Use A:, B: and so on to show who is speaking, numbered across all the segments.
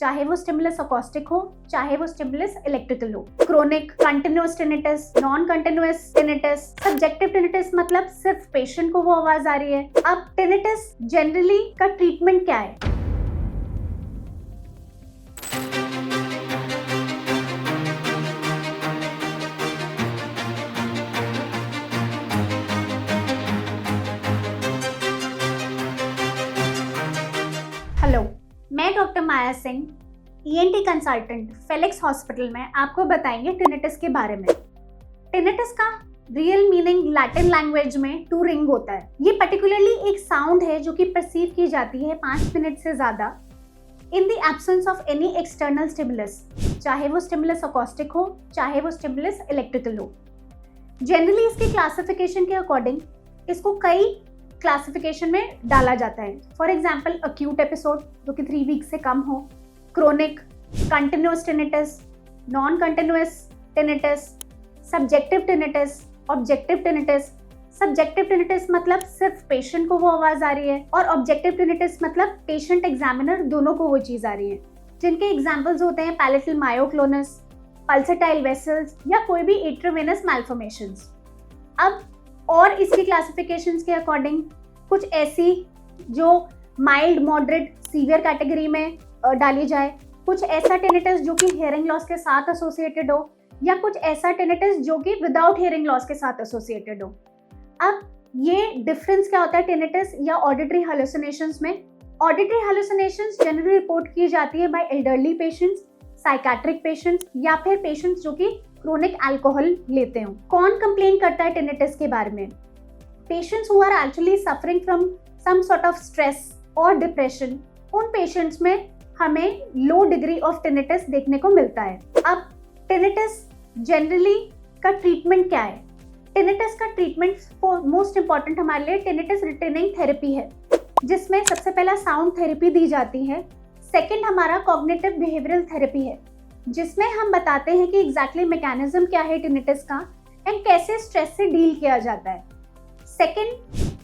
A: चाहे वो stimulus acoustic हो, चाहे वो स्टिमुलस इलेक्ट्रिकल हो। Chronic, continuous tinnitus, non continuous tinnitus, subjective tinnitus मतलब सिर्फ पेशेंट को वो आवाज आ रही है। अब टिनिटस जनरली का ट्रीटमेंट क्या है? हेलो, मैं doctor Maya Singh, ENT consultant, Felix hospital में आपको बताएंगे टिनिटस के बारे में। टिनिटस का रियल मीनिंग लैटिन लैंग्वेज में टू रिंग होता है। ये पर्टिकुलरली एक साउंड है जो कि परसीव की जाती है 5 मिनट से ज्यादा in the absence of any external stimulus, चाहे वो स्टिमुलस अकॉस्टिक हो, चाहे वो स्टिमुलस इलेक्ट्रिकल हो। जनरली इसकी क्लासिफिकेशन के अकॉर्डिंग इसको कई क्लासिफिकेशन में डाला जाता है। फॉर एग्जाम्पल अक्यूट एपिसोड जो कि 3 वीक से कम हो, chronic, continuous tinnitus, non continuous tinnitus, subjective tinnitus, objective tinnitus. Subjective tinnitus मतलब सिर्फ पेशेंट को वो आवाज आ रही है और ऑब्जेक्टिव टिनिटस मतलब पेशेंट एग्जामिनर दोनों को वो चीज आ रही है, जिनके एग्जाम्पल्स होते हैं पैलेटल मायोक्लोनस, पल्सेटाइल वेसल्स या कोई भी एट्रोवेनस मैल्फॉर्मेशंस। अब और इसकी क्लासिफिकेशंस के अकॉर्डिंग कुछ ऐसी जो माइल्ड, मॉडरेट, सीवियर कैटेगरी में डाली जाए, कुछ ऐसा टिनिटस जो कि हियरिंग लॉस के साथ एसोसिएटेड हो, या कुछ ऐसा टिनिटस जो कि विदाउट हियरिंग लॉस के साथ एसोसिएटेड हो। अब ये डिफरेंस क्या होता है टिनिटस या ऑडिटरी हेलुसिनेशंस में? ऑडिटरी हेलुसिनेशंस जनरली रिपोर्ट की जाती है by elderly patients, psychiatric patients या फिर पेशेंट्स जो कि क्रोनिक अल्कोहल लेते हो। कौन कंप्लेन करता है टिनिटस के बारे में? Patients who are actually suffering from some sort of stress और डिप्रेशन, उन पेशेंट्स में हमें लो डिग्री ऑफ टिनिटस देखने को मिलता है। अब टिनिटस जनरली का ट्रीटमेंट क्या है? टिनिटस का ट्रीटमेंट मोस्ट इंपॉर्टेंट हमारे लिए टिनिटस रिटेनिंग थेरेपी है, जिसमें सबसे पहला साउंड थेरेपी दी जाती है। सेकेंड हमारा कॉग्निटिव बिहेवियरल थेरेपी है, जिसमें हम बताते हैं कि एग्जैक्टली मैकेनिज्म क्या है टिनिटस का एंड कैसे स्ट्रेस से डील किया जाता है। Second,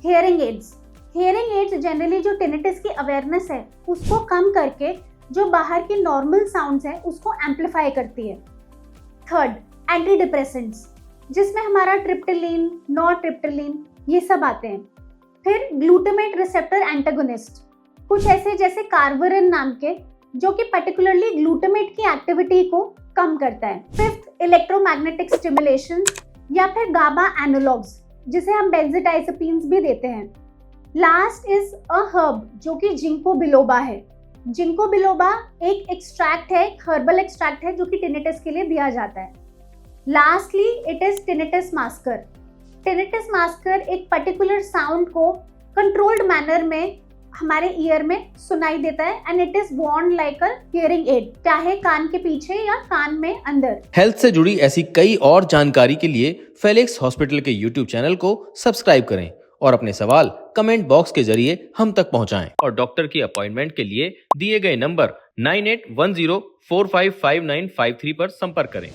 A: hearing aids. Hearing aids generally जो टिनिटस की अवेयरनेस है उसको कम करके जो बाहर की नॉर्मल साउंड्स हैं उसको एम्पलीफाई करती है। थर्ड, एंटी डिप्रेसेंट्स, जिसमें हमारा ट्रिप्टिलिन, नॉरट्रिप्टिलिन ये सब आते हैं। फिर ग्लूटामेट रिसेप्टर एंटागोनिस्ट, कुछ ऐसे जैसे कार्बोरिन नाम के, जो कि पर्टिकुलरली ग्लूटामेट की एक्टिविटी को कम करता है। फिफ्थ, इलेक्ट्रोमैग्नेटिक स्टिमुलेशन या फिर गाबा एनालॉग्स, जिसे हम बेंजोडाइजेपिन्स भी देते हैं। लास्ट इज अ हर्ब जो कि जिंको बिलोबा है। जिंको बिलोबा एक एक्सट्रैक्ट है, एक हर्बल एक्सट्रैक्ट है जो कि टिनिटस के लिए दिया जाता है। Lastly it is tinnitus masker. Tinnitus masker एक पर्टिकुलर साउंड को कंट्रोल्ड मैनर में हमारे ईयर में सुनाई देता है and it is worn like a hearing aid, चाहे कान के पीछे या कान में अंदर।
B: हेल्थ से जुड़ी ऐसी कई और जानकारी के लिए फेलिक्स हॉस्पिटल के यूट्यूब चैनल को सब्सक्राइब करें और अपने सवाल कमेंट बॉक्स के जरिए हम तक पहुंचाएं। और डॉक्टर की अपॉइंटमेंट के लिए दिए गए नंबर 9810455953 पर संपर्क करें।